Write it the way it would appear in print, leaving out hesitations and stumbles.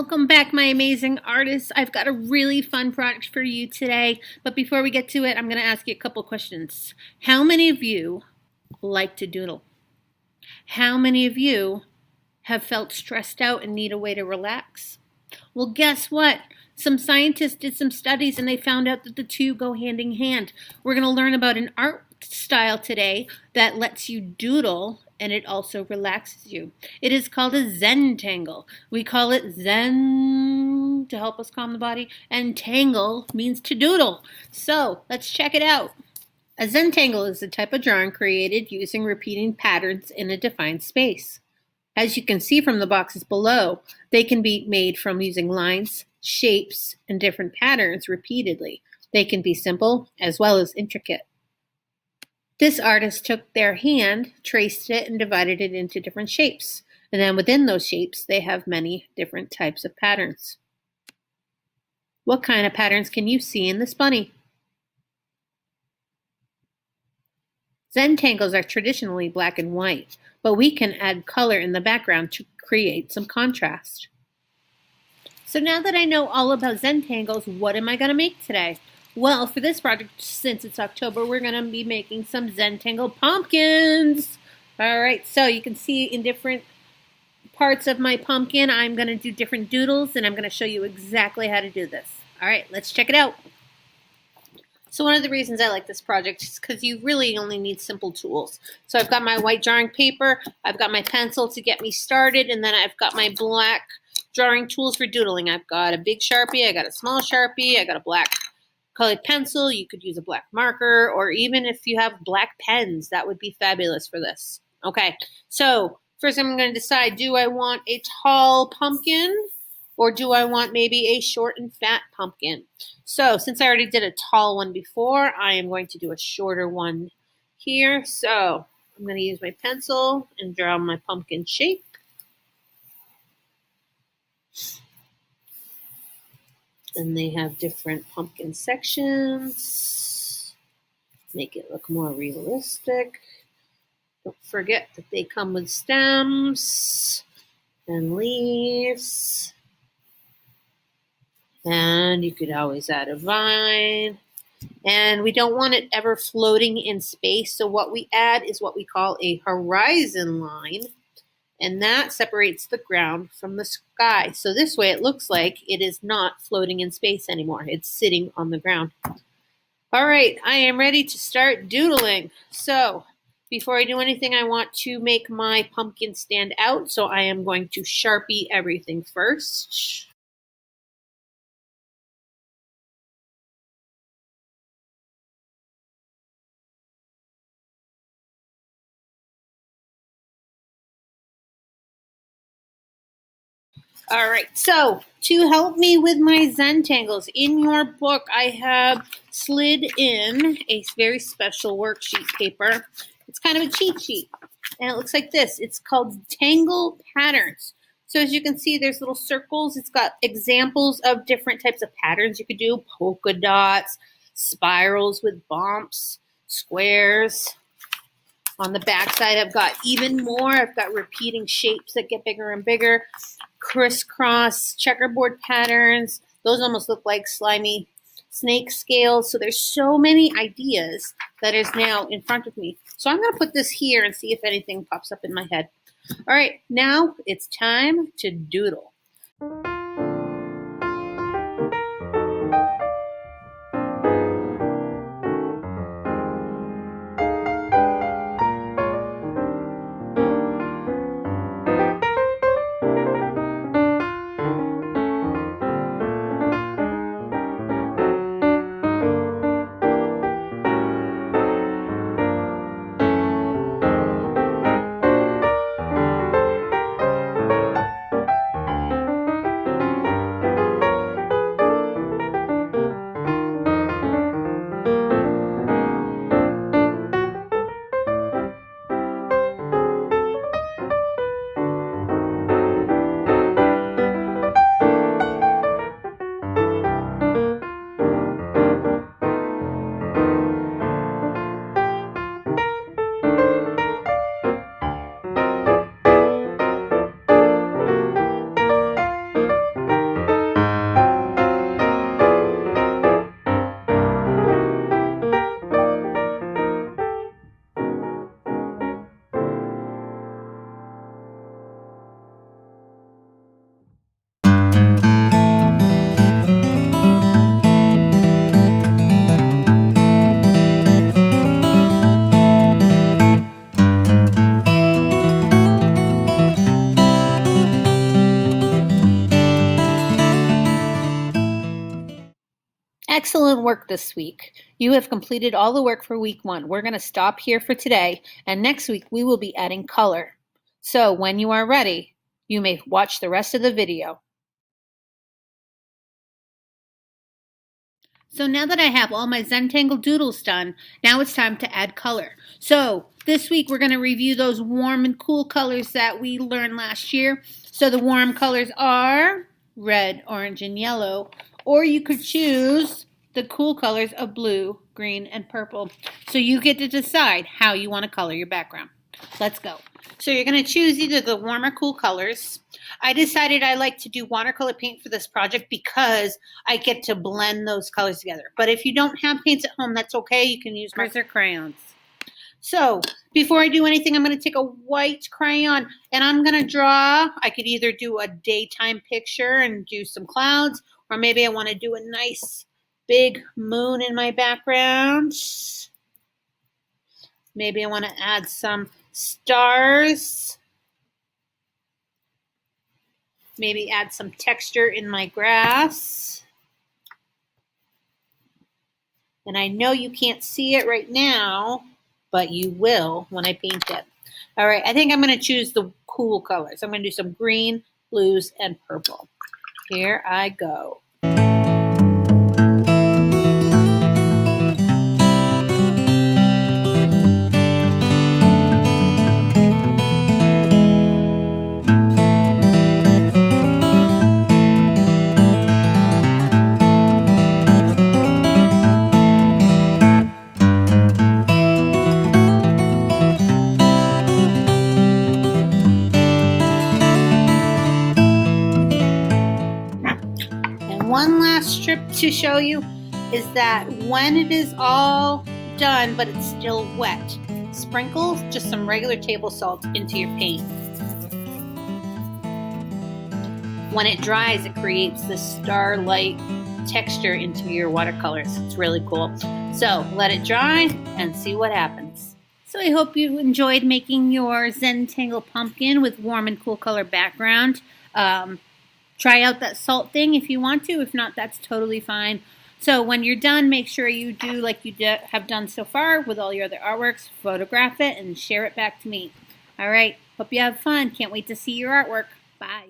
Welcome back, my amazing artists. I've got a really fun project for you today, but before we get to it, I'm going to ask you a couple questions. How many of you like to doodle? How many of you have felt stressed out and need a way to relax? Well, guess what? Some scientists did some studies and they found out that the two go hand in hand. We're going to learn about an art style today that lets you doodle and it also relaxes you. It is called a Zentangle. We call it Zen to help us calm the body, and tangle means to doodle. So let's check it out. A Zentangle is a type of drawing created using repeating patterns in a defined space. As you can see from the boxes below, they can be made from using lines, shapes, and different patterns repeatedly. They can be simple as well as intricate. This artist took their hand, traced it, and divided it into different shapes. And then within those shapes, they have many different types of patterns. What kind of patterns can you see in this bunny? Zentangles are traditionally black and white, but we can add color in the background to create some contrast. So now that I know all about Zentangles, what am I going to make today? Well, for this project, since it's October, we're going to be making some Zentangle Pumpkins. All right, so you can see in different parts of my pumpkin, I'm going to do different doodles, and I'm going to show you exactly how to do this. All right, let's check it out. So one of the reasons I like this project is because you really only need simple tools. So I've got my white drawing paper, I've got my pencil to get me started, and then I've got my black drawing tools for doodling. I've got a big Sharpie, I got a small Sharpie, I got a black colored pencil. You could use a black marker, or even if you have black pens, that would be fabulous for this. Okay, so first I'm going to decide, do I want a tall pumpkin or do I want maybe a short and fat pumpkin? So since I already did a tall one before, I am going to do a shorter one here. So I'm going to use my pencil and draw my pumpkin shape. And they have different pumpkin sections. Make it look more realistic. Don't forget that they come with stems and leaves. And you could always add a vine. And we don't want it ever floating in space. So what we add is what we call a horizon line. And that separates the ground from the sky. So this way it looks like it is not floating in space anymore. It's sitting on the ground. All right, I am ready to start doodling. So before I do anything, I want to make my pumpkin stand out. So I am going to Sharpie everything first. All right, so to help me with my Zentangles, in your book, I have slid in a very special worksheet paper. It's kind of a cheat sheet, and it looks like this. It's called Tangle Patterns. So as you can see, there's little circles. It's got examples of different types of patterns you could do, polka dots, spirals with bumps, squares. On the back side, I've got even more. I've got repeating shapes that get bigger and bigger. Crisscross checkerboard patterns. Those almost look like slimy snake scales. So there's so many ideas that is now in front of me. So I'm going to put this here and see if anything pops up in my head. All right, now it's time to doodle. excellent work this week. You have completed all the work for week 1. We're going to stop here for today, and next week we will be adding color. So when you are ready, you may watch the rest of the video. So now that I have all my Zentangle doodles done, now it's time to add color. So this week we're going to review those warm and cool colors that we learned last year. So the warm colors are red, orange, and yellow. Or you could choose the cool colors of blue, green, and purple. So you get to decide how you want to color your background. Let's go. So you're going to choose either the warm or cool colors. I decided I like to do watercolor paint for this project because I get to blend those colors together. But if you don't have paints at home, that's okay. You can use markers or crayons. So before I do anything, I'm going to take a white crayon and I'm going to draw. I could either do a daytime picture and do some clouds, or maybe I want to do a nice big moon in my background. Maybe I want to add some stars. Maybe add some texture in my grass. And I know you can't see it right now, but you will when I paint it. All right, I think I'm going to choose the cool colors. I'm going to do some green, blues, and purple. Here I go. One last strip to show you is that when it is all done but it's still wet, sprinkle just some regular table salt into your paint. When it dries, it creates this star-like texture into your watercolors. It's really cool. So let it dry and see what happens. So I hope you enjoyed making your Zentangle pumpkin with warm and cool color background. Try out that salt thing if you want to. If not, that's totally fine. So when you're done, make sure you do like you have done so far with all your other artworks. Photograph it and share it back to me. All right. Hope you have fun. Can't wait to see your artwork. Bye.